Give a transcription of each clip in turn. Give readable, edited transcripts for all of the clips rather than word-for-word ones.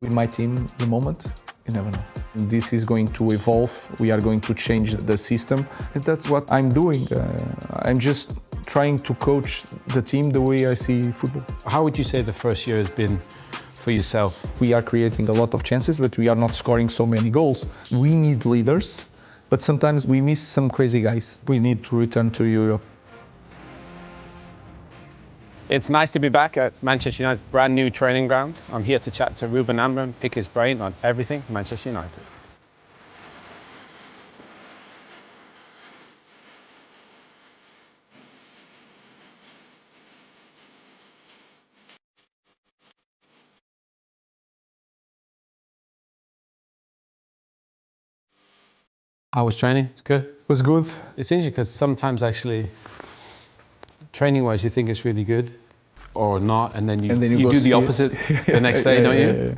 With my team, the moment, you never know. This is going to evolve. We are going to change the system. And that's what I'm doing. I'm just trying to coach the team the way I see football. How would you say the first year has been for yourself? We are creating a lot of chances, but we are not scoring so many goals. We need leaders, but sometimes we miss some crazy guys. We need to return to Europe. It's nice to be back at Manchester United's brand new training ground. I'm here to chat to Ruben Amorim, pick his brain on everything Manchester United. How was training? It's good? It was good. It's interesting because sometimes actually, training-wise, you think it's really good or not, and then you do the opposite the next day, don't you?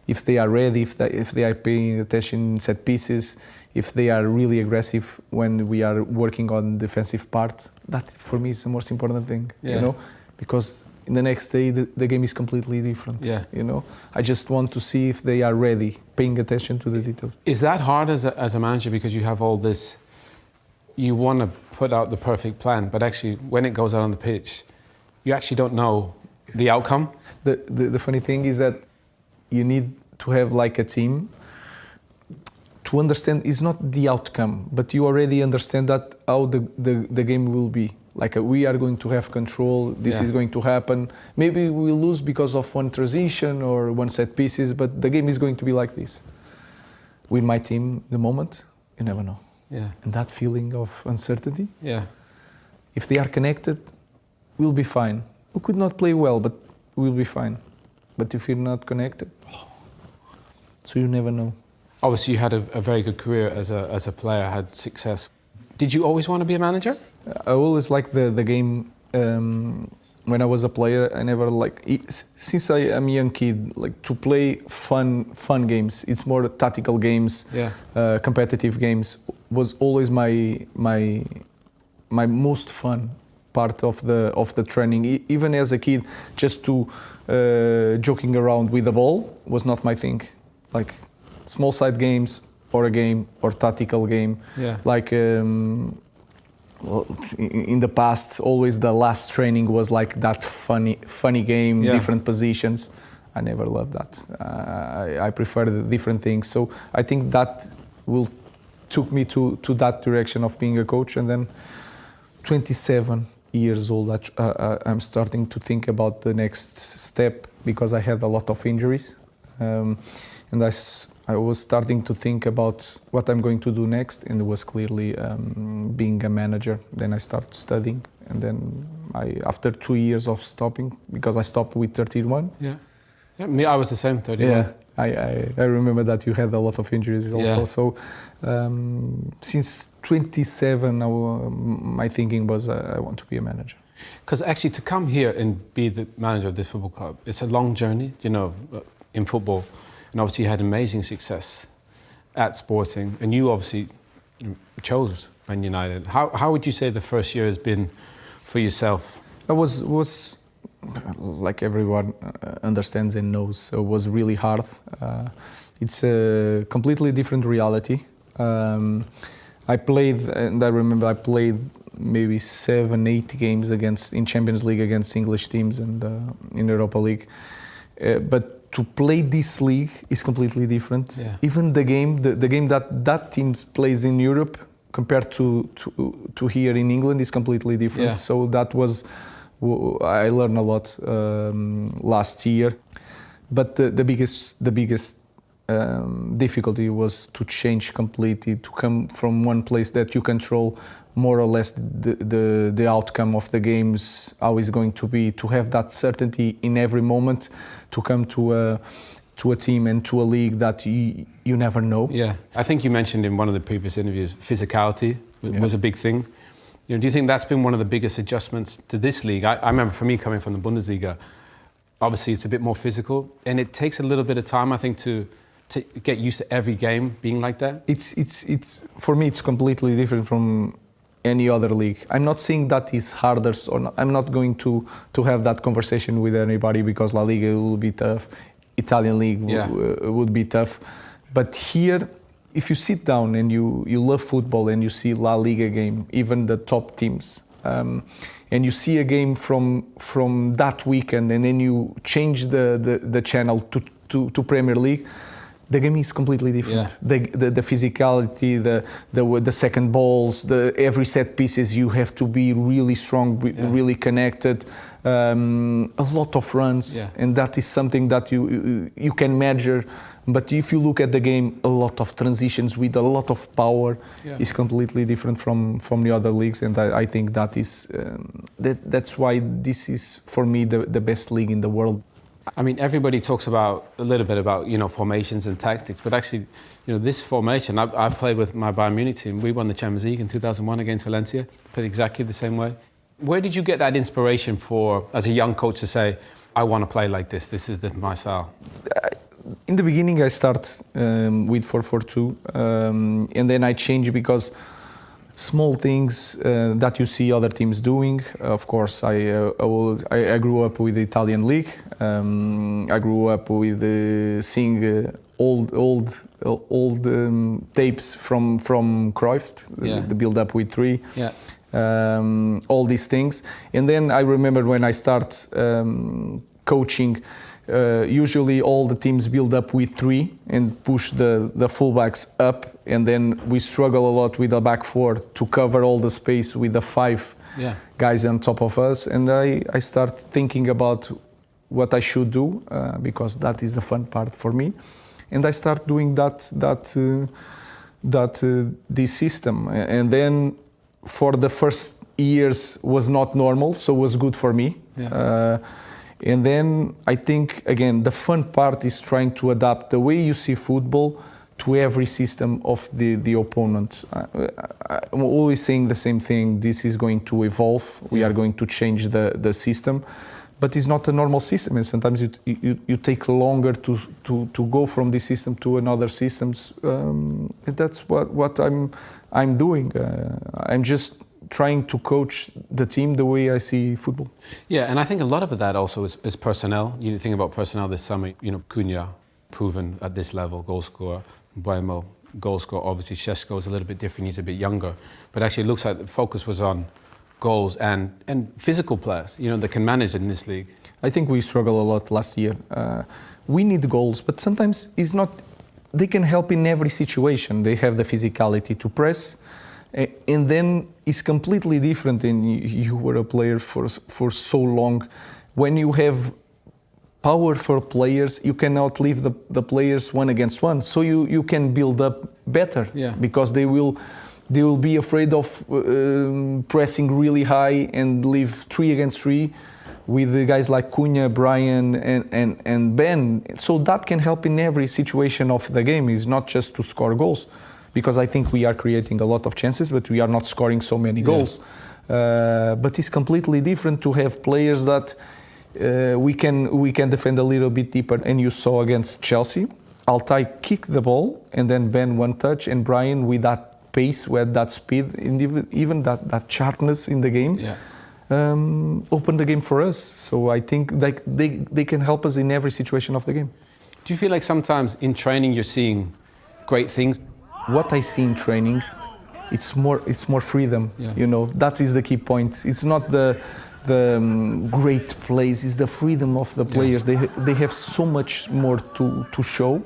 If they are ready, if they are paying attention in set pieces, if they are really aggressive when we are working on defensive part, that for me is the most important thing, you know, because in the next day the game is completely different. You know, I just want to see if they are ready, paying attention to the details. Is that hard as a manager, because you have all this, you want to put out the perfect plan, but actually when it goes out on the pitch, you actually don't know the outcome? The funny thing is that you need to have like a team to understand it's not the outcome, but you already understand that how the game will be. Like we are going to have control, this is going to happen. Maybe we'll lose because of one transition or one set pieces, but the game is going to be like this. With my team, the moment, you never know. And that feeling of uncertainty, if they are connected, we'll be fine. We could not play well, but we'll be fine. But if you're not connected, so you never know. Obviously, you had a very good career as a player, had success. Did you always want to be a manager? I always liked the game. When I was a player, I never since I am a young kid, like to play fun games. It's more tactical games, competitive games was always my most fun part of the training. Even as a kid, just to joking around with the ball was not my thing. Like small side games or a game or tactical game. Like well, in the past, always the last training was like that funny game, different positions. I never loved that. I prefer the different things. So I think that took me to that direction of being a coach. And then 27 years old, I'm starting to think about the next step because I had a lot of injuries. And I was starting to think about what I'm going to do next, and it was clearly being a manager. Then I started studying, and then after 2 years of stopping, because I stopped with 31. Me, I was the same, 31. I remember that you had a lot of injuries also. So since 27, my thinking was I want to be a manager. Because actually to come here and be the manager of this football club, it's a long journey, you know, in football. And obviously you had amazing success at Sporting, and you obviously chose Man United. How would you say the first year has been for yourself? I was like everyone understands and knows, it was really hard. It's a completely different reality. I played, and I remember I played maybe 7-8 games in Champions League against English teams and in Europa League. But to play this league is completely different. Even the game that team plays in Europe compared to here in England is completely different. So that was, I learned a lot last year. But the biggest difficulty was to change completely, to come from one place that you control more or less the outcome of the games, how it's going to be, to have that certainty in every moment, to come to a team and to a league that you never know. I think you mentioned in one of the previous interviews, physicality was a big thing. You know, do you think that's been one of the biggest adjustments to this league? I remember for me coming from the Bundesliga, obviously it's a bit more physical, and it takes a little bit of time, I think, to get used to every game being like that. It's for me, it's completely different from any other league. I'm not saying that is harder, or not. I'm not going to have that conversation with anybody because La Liga will be tough. Italian league would be tough. But here, if you sit down and you love football and you see La Liga game, even the top teams, and you see a game from that weekend, and then you change the channel to Premier League, the game is completely different. The physicality, the second balls, every set pieces, you have to be really strong, really connected. A lot of runs, and that is something that you can measure. But if you look at the game, a lot of transitions with a lot of power is completely different from the other leagues, and I think that is that's why this is for me the best league in the world. I mean, everybody talks a little bit about formations and tactics, but actually, this formation, I've played with my Bayern Munich team. We won the Champions League in 2001 against Valencia, played exactly the same way. Where did you get that inspiration for, as a young coach, to say, I want to play like this, this is my style? In the beginning, I start with 4-4-2, and then I change because small things that you see other teams doing. Of course, I grew up with the Italian league. I grew up with seeing old tapes from Cruyff, the build-up with 3. All these things. And then I remember when I start coaching, usually all the teams build up with 3 and push the fullbacks up, and then we struggle a lot with the back 4 to cover all the space with the 5 guys on top of us. And I start thinking about what I should do because that is the fun part for me, and I start doing this system. And then for the first years was not normal, so it was good for me. And then I think, again, the fun part is trying to adapt the way you see football to every system of the opponent. I'm always saying the same thing. This is going to evolve. We are going to change the system, but it's not a normal system. And sometimes you take longer to go from this system to another systems. And that's what I'm doing. I'm just trying to coach the team the way I see football. Yeah, and I think a lot of that also is personnel. You think about personnel this summer, Cunha, proven at this level, goal scorer, Buemo, goal scorer. Obviously, Šeško is a little bit different, he's a bit younger. But actually it looks like the focus was on goals and physical players, that can manage in this league. I think we struggled a lot last year. We need goals, but sometimes it's not, they can help in every situation. They have the physicality to press, and then it's completely different. And you were a player for so long. When you have powerful players, you cannot leave the players 1 against 1. So you can build up better because they will be afraid of pressing really high and leave 3 against 3 with the guys like Cunha, Brian, and Ben. So that can help in every situation of the game. It's not just to score goals, because I think we are creating a lot of chances, but we are not scoring so many goals. But it's completely different to have players that we can defend a little bit deeper. And you saw against Chelsea, Altay kicked the ball, and then Ben 1 touch, and Brian with that pace, with that speed, and even that sharpness in the game, opened the game for us. So I think they can help us in every situation of the game. Do you feel like sometimes in training you're seeing great things? What I see in training, it's more freedom. That is the key point. It's not the great plays, it's the freedom of the players. They have so much more to show.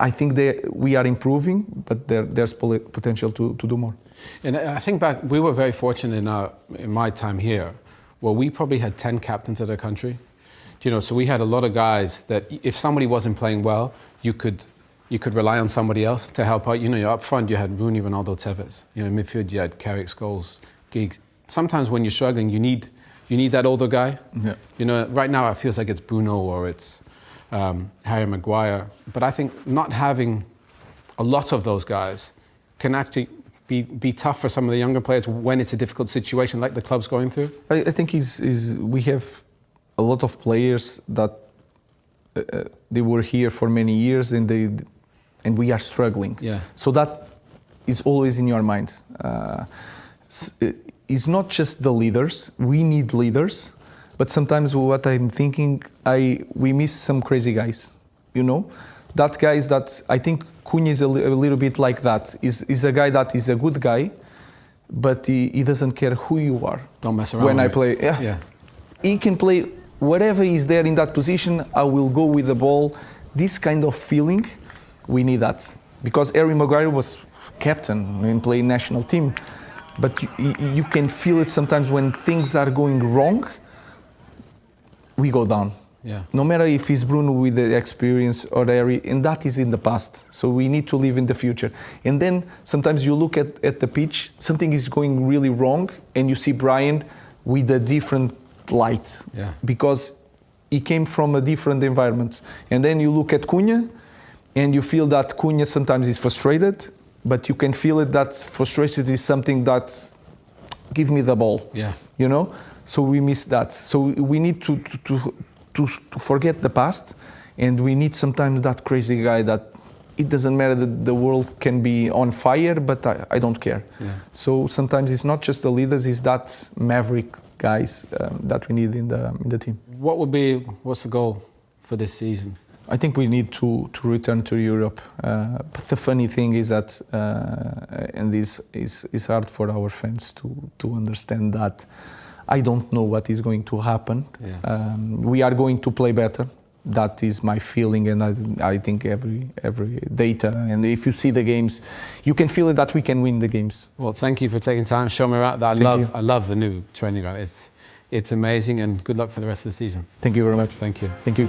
I think we are improving, but there's potential to do more. And I think back, we were very fortunate in my time here, where we probably had 10 captains of the country. So we had a lot of guys that if somebody wasn't playing well, you could rely on somebody else to help out. Up front you had Rooney, Ronaldo, Tevez. In midfield you had Carrick, Scholes, Giggs. Sometimes when you're struggling, you need that older guy. Right now it feels like it's Bruno or it's Harry Maguire. But I think not having a lot of those guys can actually be tough for some of the younger players when it's a difficult situation like the club's going through. I think we have a lot of players that they were here for many years and we are struggling. So that is always in your mind. It's not just the leaders. We need leaders, But sometimes what I'm thinking, we miss some crazy guys, you know? That guys that, I think Cunha is a little bit like that. Is a guy that is a good guy, but he doesn't care who you are. Don't mess around when with I it. play. Yeah. He can play whatever is there in that position. I will go with the ball. This kind of feeling, we need that. Because Harry Maguire was captain and playing national team. But you can feel it sometimes when things are going wrong, we go down. Yeah. No matter if it's Bruno with the experience or Harry, and that is in the past. So we need to live in the future. And then sometimes you look at the pitch, something is going really wrong, and you see Brian with a different light. Yeah. Because he came from a different environment. And then you look at Cunha, and you feel that Cunha sometimes is frustrated, but you can feel it that frustration is something that give me the ball. Yeah. You know? So we miss that. So we need to forget the past, and we need sometimes that crazy guy that it doesn't matter that the world can be on fire, but I don't care. Yeah. So sometimes it's not just the leaders, it's that maverick guys that we need in the team. What's the goal for this season? I think we need to return to Europe. But the funny thing is that, and this is hard for our fans to understand that, I don't know what is going to happen. Yeah. We are going to play better. That is my feeling, and I think every data. And if you see the games, you can feel it that we can win the games. Well, thank you for taking time, show me around. I love the new training ground. It's amazing, and good luck for the rest of the season. Thank you very much. Thank you. Thank you.